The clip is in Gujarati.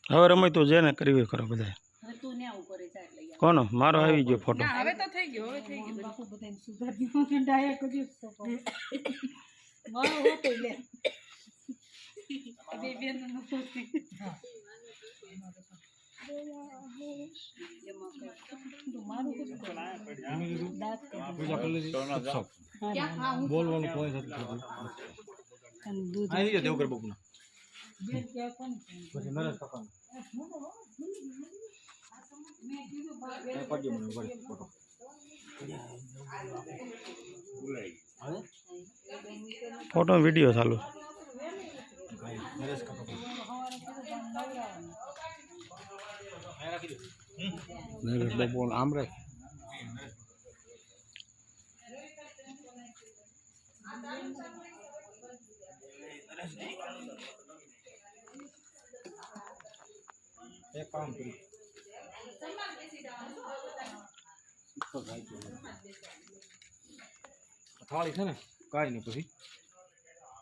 હવે રમય તો જેને કરવી કરો બધા હવે તું ને આવું કરે છે એટલે યાર કોનો મારો આવી ગયો ફોટો ના હવે તો થઈ ગયો બધાને સુધારી દીધું ડાયરેક્ટ કર્યું મારો હોતો લે બે બેન નો ખુશી હા બોલવાનું કોઈ નથી આવી ગયો દેવગર બાપુના પછી નરેશ કાકા પાડ્યો મને વળી ફોટો ફોટો વિડીયો ચાલુ નરેશ કાકા નરેશ બાપુ આમ રાખ એક કામ કરી થાળી છે ને કાંઈ નહીં પછી